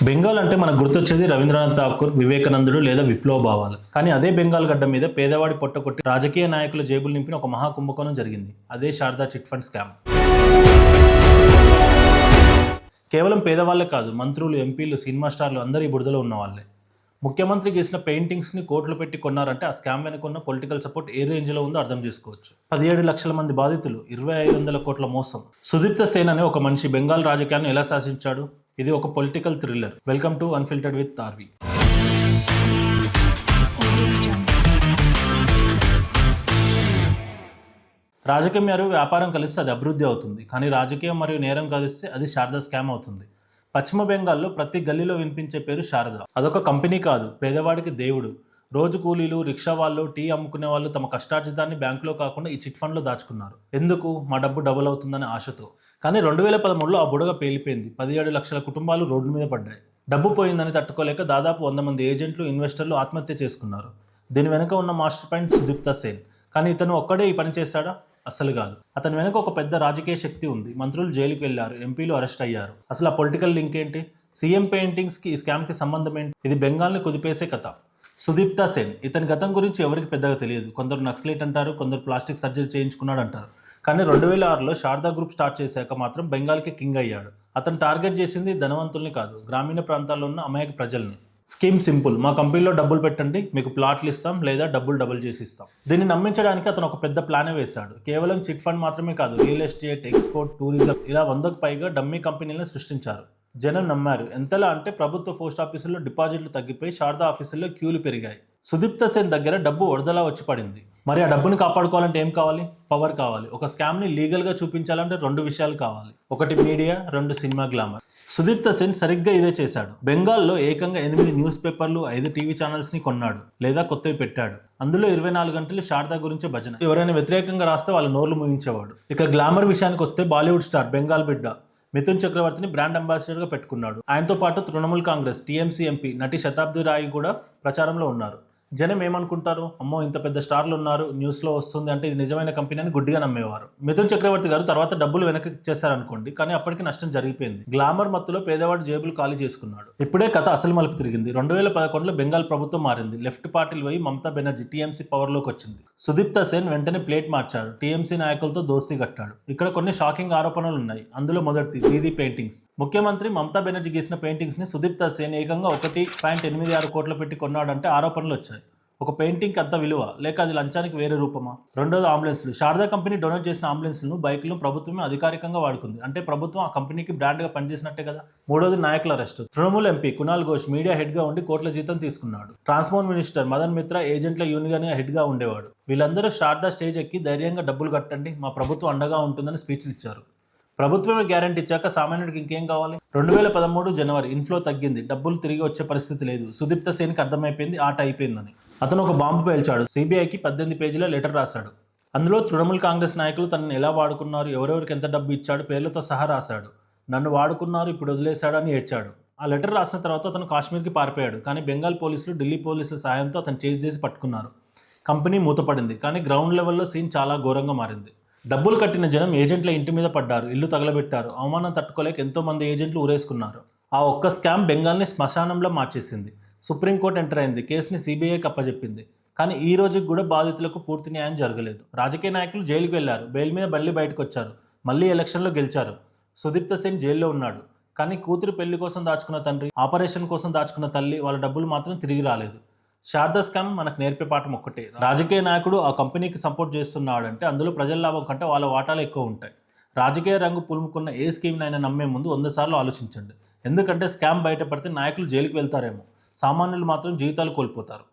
బెంగాల్ అంటే మనకు గుర్తొచ్చేది రవీంద్రనాథ్ ఠాకూర్, వివేకానందుడు లేదా విప్లవ భావాలు. కానీ అదే బెంగాల్ గడ్డ మీద పేదవాడి పొట్ట కొట్టి రాజకీయ నాయకుల జేబులు నింపిన ఒక మహా కుంభకోణం జరిగింది. అదే శారదా చిట్ ఫండ్ స్కామ్. కేవలం పేదవాళ్లే కాదు, మంత్రులు, ఎంపీలు, సినిమా స్టార్లు అందరూ ఈ బురదలో ఉన్న వాళ్ళే. ముఖ్యమంత్రి గీసిన పెయింటింగ్స్ని కోట్లు పెట్టి కొన్నారంటే ఆ స్కామ్ వెనుకున్న పొలిటికల్ సపోర్ట్ ఏ రేంజ్లో ఉందో అర్థం చేసుకోవచ్చు. 17 లక్షల మంది బాధితులు, 2500 కోట్ల మోసం. సుదీప్త సేన్ అనే ఒక మనిషి బెంగాల్ రాజకీయాన్ని ఎలా శాసించాడు? ఇది ఒక political thriller. Welcome to unfiltered with RV. రాజకీయం మరియు వ్యాపారం కలిస్తే అది అభివృద్ధి అవుతుంది, కానీ రాజకీయం మరియు నేరం కలిస్తే అది శారదా స్కామ్ అవుతుంది. పశ్చిమ బెంగాల్లో ప్రతి గల్లీలో వినిపించే పేరు శారద. అదొక కంపెనీ కాదు, పేదవాడికి దేవుడు. రోజు కూలీలు, రిక్షా వాళ్ళు, టీ అమ్ముకునే వాళ్ళు తమ కష్టార్జితాన్ని బ్యాంకులో కాకుండా ఈ చిట్ ఫండ్లో దాచుకున్నారు. ఎందుకు? మా డబ్బు డబుల్ అవుతుందనే ఆశతో. కానీ 2013లో ఆ బుడగ పేలిపోయింది. 17 లక్షల కుటుంబాలు రోడ్డు మీద పడ్డాయి. డబ్బు పోయిందని తట్టుకోలేక దాదాపు 100 మంది ఏజెంట్లు, ఇన్వెస్టర్లు ఆత్మహత్య చేసుకున్నారు. దీని వెనుక ఉన్న మాస్టర్ మైండ్ సుదీప్త సేన్. కానీ ఇతను ఒక్కడే ఈ పని చేశాడా? అసలు కాదు. అతని వెనుక ఒక పెద్ద రాజకీయ శక్తి ఉంది. మంత్రులు జైలుకి వెళ్లారు, ఎంపీలు అరెస్ట్ అయ్యారు. అసలు ఆ పొలిటికల్ లింక్ ఏంటి? సీఎం పెయింటింగ్స్కి ఈ స్కామ్కి సంబంధం ఏంటి? ఇది బెంగాల్ని కుదిపేసే కథ. సుదీప్త సేన్, ఇతని గతం గురించి ఎవరికి పెద్దగా తెలియదు. కొందరు నక్సలైట్ అంటారు, కొందరు ప్లాస్టిక్ సర్జరీ చేయించుకున్నాడు అంటారు. కానీ 2006లో శారదా గ్రూప్ స్టార్ట్ చేశాక మాత్రం బెంగాల్కి కింగ్ అయ్యాడు. అతను టార్గెట్ చేసింది ధనవంతుల్ని కాదు, గ్రామీణ ప్రాంతాల్లో ఉన్న అమాయక ప్రజల్ని. స్కీమ్ సింపుల్: మా కంపెనీలో డబ్బులు పెట్టండి, మీకు ప్లాట్లు ఇస్తాం లేదా డబ్బులు డబుల్ చేసి ఇస్తాం. దీన్ని నమ్మించడానికి అతను ఒక పెద్ద ప్లానే వేశాడు. కేవలం చిట్ ఫండ్ మాత్రమే కాదు, రియల్ ఎస్టేట్, ఎక్స్పోర్ట్, టూరిజం ఇలా 100కు పైగా డమ్మీ కంపెనీలను సృష్టించారు. జనం నమ్మారు. ఎంతలా అంటే ప్రభుత్వ పోస్ట్ ఆఫీసుల్లో డిపాజిట్లు తగ్గిపోయి శారదా ఆఫీసుల్లో క్యూలు పెరిగాయి. సుదీప్త సేన్ దగ్గర డబ్బు వరదలా వచ్చి పడింది. మరి ఆ డబ్బుని కాపాడుకోవాలంటే ఏం కావాలి? పవర్ కావాలి. ఒక స్కామ్ని లీగల్గా చూపించాలంటే 2 విషయాలు కావాలి. ఒకటి media, 2 cinema glamour. Sudipta Sen సరిగ్గా ఇదే చేశాడు. బెంగాల్లో ఏకంగా 8 న్యూస్ పేపర్లు, 5 టీవీ ఛానల్స్ని కొన్నాడు లేదా కొత్తవి పెట్టాడు. అందులో 24 గంటలు శారదా గురించి భజన. ఎవరైనా వ్యతిరేకంగా రాస్తే వాళ్ళ నోర్లు ముగించేవాడు. ఇక గ్లామర్ విషయానికి వస్తే బాలీవుడ్ స్టార్, బెంగాల్ బిడ్డ మిథున్ చక్రవర్తిని బ్రాండ్ అంబాసిడర్గా పెట్టుకున్నాడు. ఆయనతో పాటు తృణమూల్ కాంగ్రెస్, టీఎంసీ ఎంపీ నటి శతాబ్ది రాయ్ కూడా ప్రచారంలో ఉన్నారు. జనం ఏమనుకుంటారు? అమ్మో, ఇంత పెద్ద స్టార్లు ఉన్నారు, న్యూస్లో వస్తుంది అంటే ఇది నిజమైన కంపెనీ అని గుడ్డిగా నమ్మేవారు. మిథున్ చక్రవర్తి గారు తర్వాత డబ్బులు వెనక్కి ఇచ్చేశారనుకోండి, కానీ అప్పటికి నష్టం జరిగిపోయింది. గ్లామర్ మత్తులో పేదవాడి జేబులు ఖాళీ చేసుకున్నాడు. ఇప్పుడే కథ అసలు మలుపు తిరిగింది. 2011లో బెంగాల్ ప్రభుత్వం మారింది. లెఫ్ట్ పార్టీలు పోయి మమతా బెనర్జీ, టీఎంసీ పవర్లోకి వచ్చింది. సుదీప్త సేన్ వెంటనే ప్లేట్ మార్చాడు. టీఎంసీ నాయకులతో దోస్తీ కట్టాడు. ఇక్కడ కొన్ని షాకింగ్ ఆరోపణలు ఉన్నాయి. అందులో మొదటిది దీదీ పెయింటింగ్స్. ముఖ్యమంత్రి మమతా బెనర్జీ గీసిన పెయింటింగ్స్ ని సుదీప్త సేన్ ఏకంగా 1.86 కోట్లు పెట్టి కొన్నాడంటే ఆరోపణలు వచ్చాయి. ఒక పెయింటింగ్కి అంత విలువ, లేక అది లంచానికి వేరే రూపమా? రెండోది ఆంబులెన్స్లు. శారదా కంపెనీ డొనేట్ చేసిన ఆంబులెన్స్లను, బైక్లను ప్రభుత్వమే అధికారికంగా వాడుకుంది. అంటే ప్రభుత్వం ఆ కంపెనీకి బ్రాండ్గా పనిచేసినట్టే కదా. మూడోది నాయకుల arrest. Trinamool MP Kunal Ghosh media హెడ్గా ఉండి కోట్ల జీతం తీసుకున్నాడు. ట్రాన్స్పోర్ట్ మినిస్టర్ మదన్ మిత్రా ఏజెంట్ల యూనియన్ హెడ్గా ఉండేవాడు. వీళ్ళందరూ శారదా స్టేజ్ ఎక్కి ధైర్యంగా డబ్బులు కట్టండి, మా ప్రభుత్వం అండగా ఉంటుందని స్పీచ్లు ఇచ్చారు. ప్రభుత్వమే గ్యారంటీ ఇచ్చాక సామాన్యుడికి ఇంకేం కావాలి? 2013 జనవరి ఇన్ఫ్లో తగ్గింది. డబ్బులు తిరిగి వచ్చే పరిస్థితి లేదు. సుదీప్త సేన్కి అర్థమైపోయింది, ఆట అయిపోయిందని. అతను ఒక బాంబు పేల్చాడు. సిబిఐకి 18 పేజీల లెటర్ రాశాడు. అందులో తృణమూల్ కాంగ్రెస్ నాయకులు తనని ఎలా వాడుకున్నారు, ఎవరెవరికి ఎంత డబ్బు ఇచ్చాడు పేర్లతో సహా రాశాడు. నన్ను వాడుకున్నారు, ఇప్పుడు వదిలేశాడు అని ఏడ్చాడు. ఆ లెటర్ రాసిన తర్వాత అతను కాశ్మీర్కి పారిపోయాడు. కానీ బెంగాల్ పోలీసులు, ఢిల్లీ పోలీసుల సాయంతో అతను చేసి పట్టుకున్నారు. కంపెనీ మూతపడింది. కానీ గ్రౌండ్ లెవెల్లో సీన్ చాలా ఘోరంగా మారింది. డబ్బులు కట్టిన జనం ఏజెంట్ల ఇంటి మీద పడ్డారు, ఇల్లు తగలబెట్టారు. అవమానం తట్టుకోలేక ఎంతో మంది ఏజెంట్లు ఊరేసుకున్నారు. ఆ ఒక్క స్కామ్ బెంగాల్ని శ్మశానంలో మార్చేసింది. సుప్రీంకోర్టు ఎంటర్ అయింది. కేసుని సిబిఐకి అప్పచెప్పింది. కానీ ఈ రోజుకి కూడా బాధితులకు పూర్తి న్యాయం జరగలేదు. రాజకీయ నాయకులు జైలుకి వెళ్లారు, బెయిల్ మీద మళ్ళీ బయటకు వచ్చారు, మళ్ళీ ఎలక్షన్లో గెలిచారు. సుదీప్త సేన్ జైల్లో ఉన్నాడు. కానీ కూతురు పెళ్లి కోసం దాచుకున్న తండ్రి, ఆపరేషన్ కోసం దాచుకున్న తల్లి, వాళ్ళ డబ్బులు మాత్రం తిరిగి రాలేదు. శారదా స్కామ్ మనకు నేర్పే పాఠం ఒక్కటే: రాజకీయ నాయకుడు ఆ కంపెనీకి సపోర్ట్ చేస్తున్నాడంటే అందులో ప్రజల లాభం కంటే వాళ్ళ వాటాలు ఎక్కువ ఉంటాయి. రాజకీయ రంగు పులుముకున్న ఏ స్కీమ్నైనా నమ్మే ముందు 100 సార్లు ఆలోచించండి. ఎందుకంటే స్కామ్ బయటపడితే నాయకులు జైలుకి వెళ్తారేమో, సామాన్యులు మాత్రం జీవితాలు కోల్పోతారు.